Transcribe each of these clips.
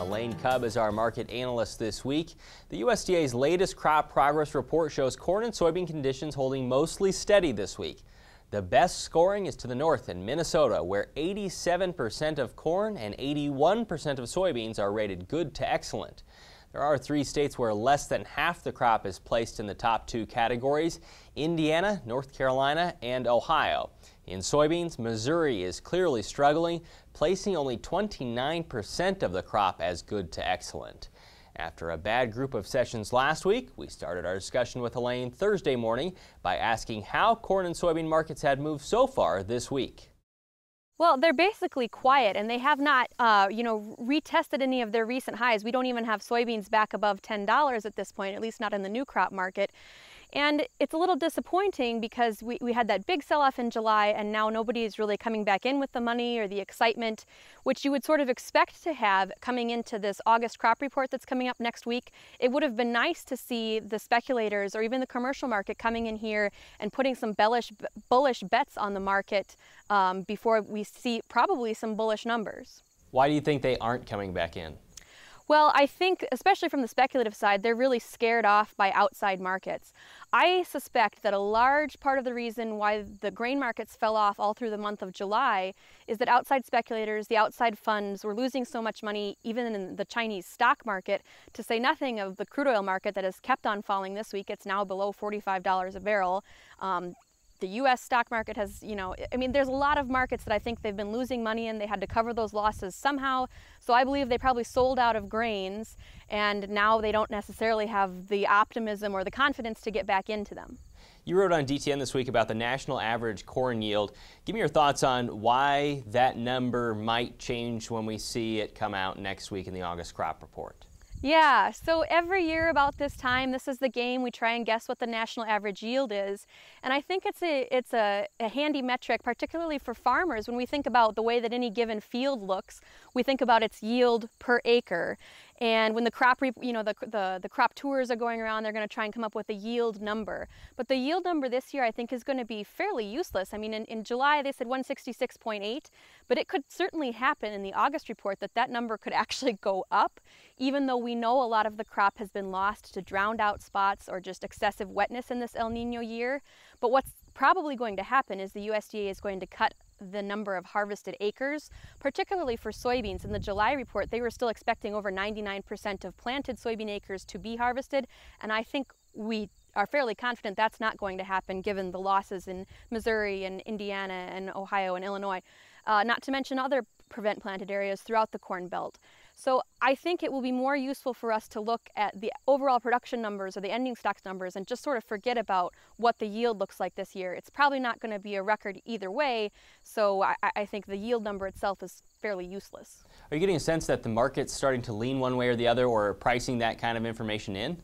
Elaine Kub is our market analyst this week. The USDA's latest crop progress report shows corn and soybean conditions holding mostly steady this week. The best scoring is to the north in Minnesota, where 87% of corn and 81% of soybeans are rated good to excellent. There are 3 states where less than half the crop is placed in the top 2 categories: Indiana, North Carolina, and Ohio. In soybeans, Missouri is clearly struggling, placing only 29% of the crop as good to excellent. After a bad group of sessions last week, we started our discussion with Elaine Thursday morning by asking how corn and soybean markets had moved so far this week. Well, they're basically quiet, and they have not, retested any of their recent highs. We don't even have soybeans back above $10 at this point, at least not in the new crop market. And it's a little disappointing because we had that big sell-off in July, and now nobody is really coming back in with the money or the excitement, which you would sort of expect to have coming into this August crop report that's coming up next week. It would have been nice to see the speculators or even the commercial market coming in here and putting some bullish bets on the market before we see probably some bullish numbers. Why do you think they aren't coming back in? Well, I think, especially from the speculative side, they're really scared off by outside markets. I suspect that a large part of the reason why the grain markets fell off all through the month of July is that outside speculators, the outside funds, were losing so much money, even in the Chinese stock market, to say nothing of the crude oil market that has kept on falling this week. It's now below $45 a barrel. The U.S. stock market has, there's a lot of markets that I think they've been losing money in. They had to cover those losses somehow. So I believe they probably sold out of grains, and now they don't necessarily have the optimism or the confidence to get back into them. You wrote on DTN this week about the national average corn yield. Give me your thoughts on why that number might change when we see it come out next week in the August crop report. Yeah, so every year about this time, this is the game. We try and guess what the national average yield is. And I think it's a handy metric, particularly for farmers. When we think about the way that any given field looks, we think about its yield per acre. And when the crop, the crop tours are going around, they're going to try and come up with a yield number. But the yield number this year, I think, is going to be fairly useless. I mean, in July, they said 166.8, but it could certainly happen in the August report that number could actually go up, even though we know a lot of the crop has been lost to drowned out spots or just excessive wetness in this El Nino year. But what's probably going to happen is the USDA is going to cut the number of harvested acres, particularly for soybeans. In the July report, they were still expecting over 99% of planted soybean acres to be harvested, and I think we are fairly confident that's not going to happen given the losses in Missouri and Indiana and Ohio and Illinois, not to mention other prevent planted areas throughout the Corn Belt. So I think it will be more useful for us to look at the overall production numbers or the ending stocks numbers and just sort of forget about what the yield looks like this year. It's probably not going to be a record either way, so I think the yield number itself is fairly useless. Are you getting a sense that the market's starting to lean one way or the other, or pricing that kind of information in?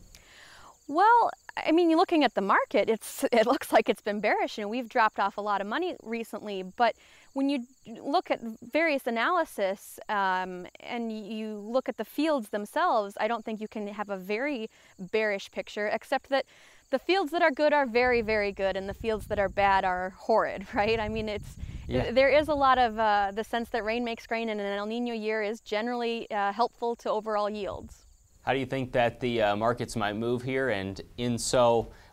Well, I mean, looking at the market, it looks like it's been bearish. We've dropped off a lot of money recently, but when you look at various analysis and you look at the fields themselves, I don't think you can have a very bearish picture, except that the fields that are good are very, very good, and the fields that are bad are horrid, right? I mean, there is a lot of the sense that rain makes grain, and an El Nino year is generally helpful to overall yields. How do you think that the markets might move here, and in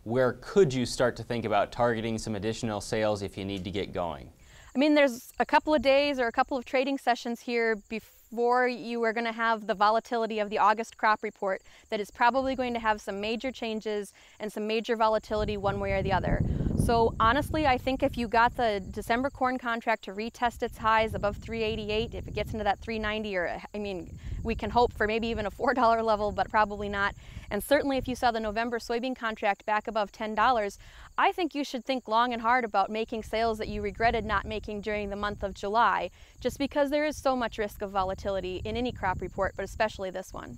where could you start to think about targeting some additional sales if you need to get going? I mean, there's a couple of days or a couple of trading sessions here before you are going to have the volatility of the August crop report that is probably going to have some major changes and some major volatility one way or the other. So honestly, I think if you got the December corn contract to retest its highs above 388, if it gets into that 390, or I mean, we can hope for maybe even a $4 level, but probably not. And certainly if you saw the November soybean contract back above $10, I think you should think long and hard about making sales that you regretted not making during the month of July, just because there is so much risk of volatility in any crop report, but especially this one.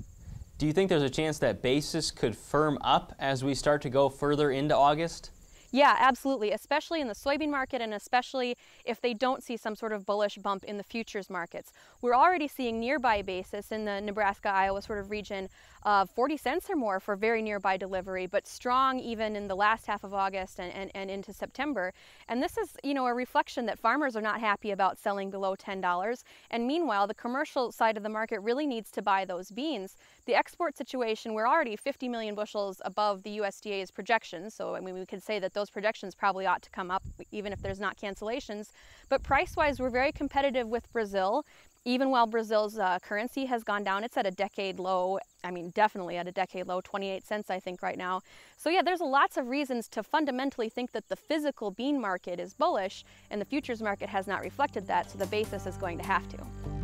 Do you think there's a chance that basis could firm up as we start to go further into August? Yeah, absolutely, especially in the soybean market and especially if they don't see some sort of bullish bump in the futures markets. We're already seeing nearby basis in the Nebraska, Iowa sort of region of 40 cents or more for very nearby delivery, but strong even in the last half of August and into September. And this is, you know, a reflection that farmers are not happy about selling below $10. And meanwhile, the commercial side of the market really needs to buy those beans. The export situation, we're already 50 million bushels above the USDA's projections. So, I mean, we could say that those projections probably ought to come up even if there's not cancellations. But price-wise, we're very competitive with Brazil. Even while Brazil's currency has gone down, it's at a decade low. I mean, definitely at a decade low, 28 cents, I think, right now. So yeah, there's lots of reasons to fundamentally think that the physical bean market is bullish, and the futures market has not reflected that, so the basis is going to have to.